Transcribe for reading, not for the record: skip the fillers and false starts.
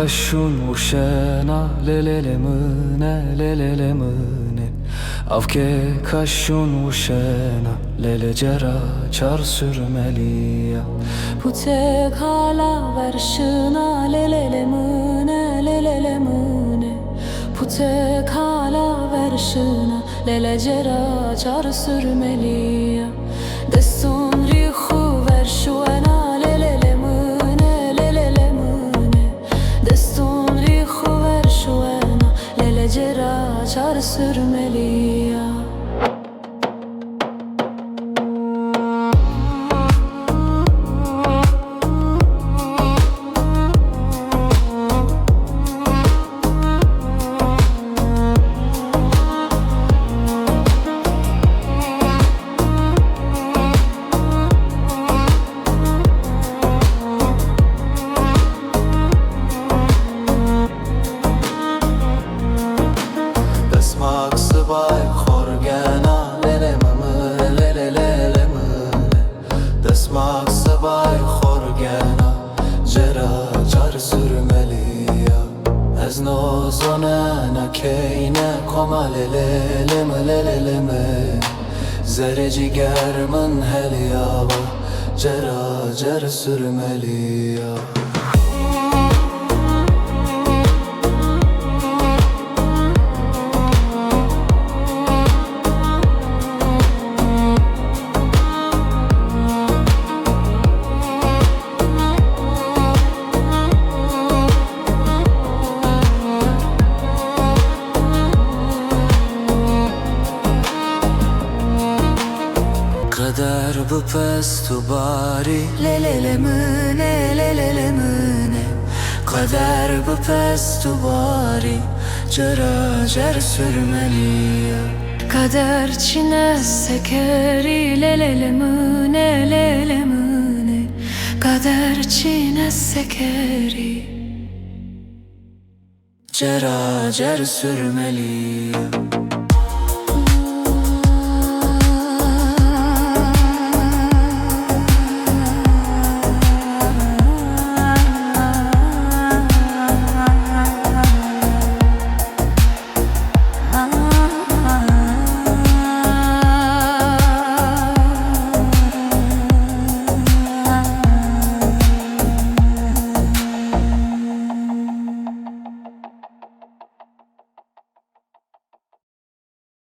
kaşun uşena lelele mine lelele mine Avke kaşun uşena lele cera çar sürmeliya Pute kala verşina lelele mine lelele mine Pute kala verşina lele cera çar sürmeliya Deston rihu verşuena lelele mine lelele mine Deston rihu verşuena lele cera çar sürmeliya Bay khorgana lele mine lele lele mine Desmak sabay khorgana cera çar sürmeliya Ez nozona keyne koma lele lele lele me Zereci german helyava cera cer sürmeliya Kader bu pestu bari lelele mine lelele mine Kader bu pestu bari cera cer sürmeliya Kader çine sekeri lelele mine lele mine Kader çine sekeri cera cer sürmeliya